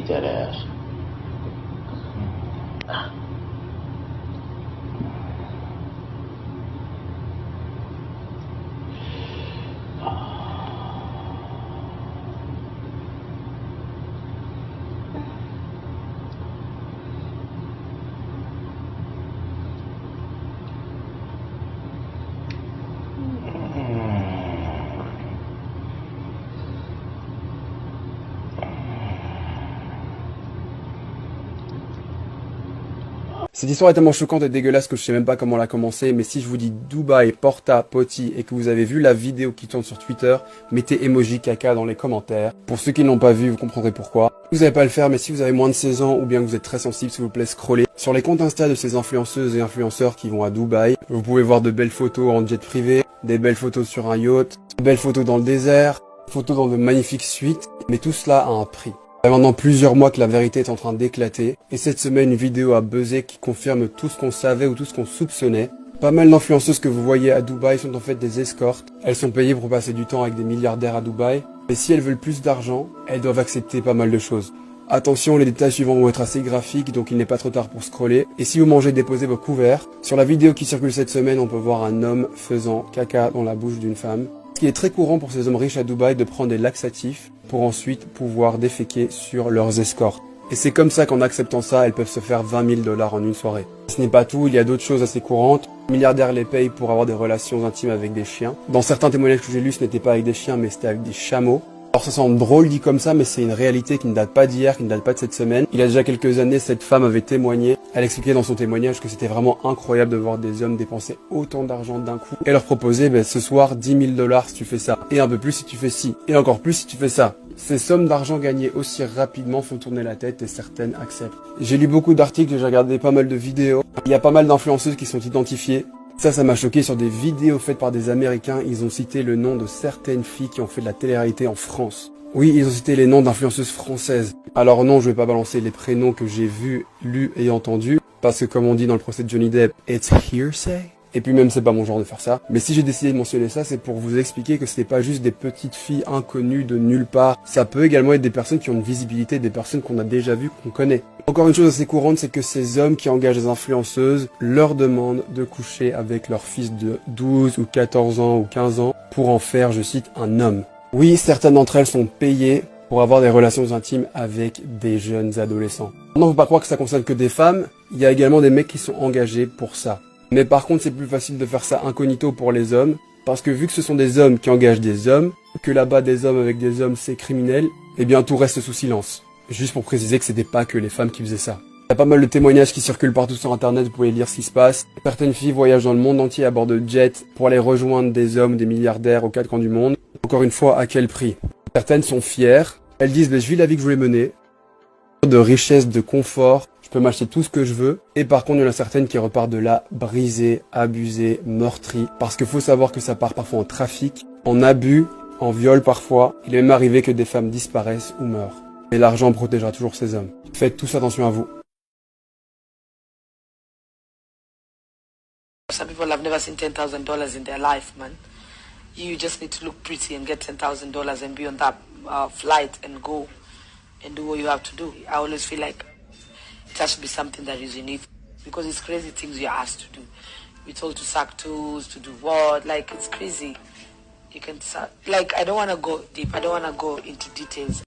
that ass. Cette histoire est tellement choquante et dégueulasse que je sais même pas comment la commencer, mais si je vous dis Dubaï, Porta, Potty et que vous avez vu la vidéo qui tourne sur Twitter, mettez emoji caca dans les commentaires. Pour ceux qui ne l'ont pas vu, vous comprendrez pourquoi. Vous n'allez pas le faire, mais si vous avez moins de 16 ans ou bien que vous êtes très sensible, s'il vous plaît, scrollez sur les comptes Insta de ces influenceuses et influenceurs qui vont à Dubaï. Vous pouvez voir de belles photos en jet privé, des belles photos sur un yacht, de belles photos dans le désert, photos dans de magnifiques suites, mais tout cela a un prix. Il y a maintenant plusieurs mois que la vérité est en train d'éclater, et cette semaine une vidéo a buzzé qui confirme tout ce qu'on savait ou tout ce qu'on soupçonnait. Pas mal d'influenceuses que vous voyez à Dubaï sont en fait des escortes. Elles sont payées pour passer du temps avec des milliardaires à Dubaï, mais si elles veulent plus d'argent, elles doivent accepter pas mal de choses. Attention, les détails suivants vont être assez graphiques, donc il n'est pas trop tard pour scroller. Et si vous mangez, déposez vos couverts. Sur la vidéo qui circule cette semaine, on peut voir un homme faisant caca dans la bouche d'une femme. Ce qui est très courant pour ces hommes riches à Dubaï de prendre des laxatifs pour ensuite pouvoir déféquer sur leurs escortes. Et c'est comme ça qu'en acceptant ça, elles peuvent se faire 20 000 $ en une soirée. Ce n'est pas tout, il y a d'autres choses assez courantes. Les milliardaires les payent pour avoir des relations intimes avec des chiens. Dans certains témoignages que j'ai lus, ce n'était pas avec des chiens, mais c'était avec des chameaux. Alors ça semble drôle dit comme ça, mais c'est une réalité qui ne date pas d'hier, qui ne date pas de cette semaine. Il y a déjà quelques années, cette femme avait témoigné. Elle expliquait dans son témoignage que c'était vraiment incroyable de voir des hommes dépenser autant d'argent d'un coup. Et leur proposer, ce soir, 10 000 $ si tu fais ça. Et un peu plus si tu fais ci. Et encore plus si tu fais ça. Ces sommes d'argent gagnées aussi rapidement font tourner la tête et certaines acceptent. J'ai lu beaucoup d'articles, j'ai regardé pas mal de vidéos. Il y a pas mal d'influenceuses qui sont identifiées. Ça m'a choqué sur des vidéos faites par des Américains. Ils ont cité le nom de certaines filles qui ont fait de la télé-réalité en France. Oui, ils ont cité les noms d'influenceuses françaises. Alors non, je vais pas balancer les prénoms que j'ai vus, lus et entendus. Parce que comme on dit dans le procès de Johnny Depp, it's hearsay. Et puis même c'est pas mon genre de faire ça. Mais si j'ai décidé de mentionner ça, c'est pour vous expliquer que c'est pas juste des petites filles inconnues de nulle part. Ça peut également être des personnes qui ont une visibilité, des personnes qu'on a déjà vues, qu'on connaît. Encore une chose assez courante, c'est que ces hommes qui engagent des influenceuses leur demandent de coucher avec leur fils de 12 ou 14 ans ou 15 ans pour en faire, je cite, un homme. Oui, certaines d'entre elles sont payées pour avoir des relations intimes avec des jeunes adolescents. Non, faut pas croire que ça concerne que des femmes, il y a également des mecs qui sont engagés pour ça. Mais par contre, c'est plus facile de faire ça incognito pour les hommes, parce que vu que ce sont des hommes qui engagent des hommes, que là-bas des hommes avec des hommes c'est criminel, eh bien tout reste sous silence. Juste pour préciser que c'était pas que les femmes qui faisaient ça. Il y a pas mal de témoignages qui circulent partout sur internet, vous pouvez lire ce qui se passe. Certaines filles voyagent dans le monde entier à bord de jets pour aller rejoindre des hommes, des milliardaires aux quatre coins du monde. Encore une fois, à quel prix? Certaines sont fières, elles disent je vis la vie que je voulais mener, de richesse, de confort, je peux m'acheter tout ce que je veux. Et par contre, il y en a certaines qui repartent de là brisées, abusées, meurtries. Parce qu'il faut savoir que ça part parfois en trafic, en abus, en viol parfois. Il est même arrivé que des femmes disparaissent ou meurent. Mais l'argent protégera toujours ces hommes. Faites tous attention à vous. Some people have never seen $10,000 in their life, man. You just need to look pretty and get $10,000 and be on that flight and go and do what you have to do. I always feel like it has to be something that is unique because it's crazy things you're asked to do. We're told to suck toes, to do what, like it's crazy. You can, like I don't want to go deep, I don't want to go into details.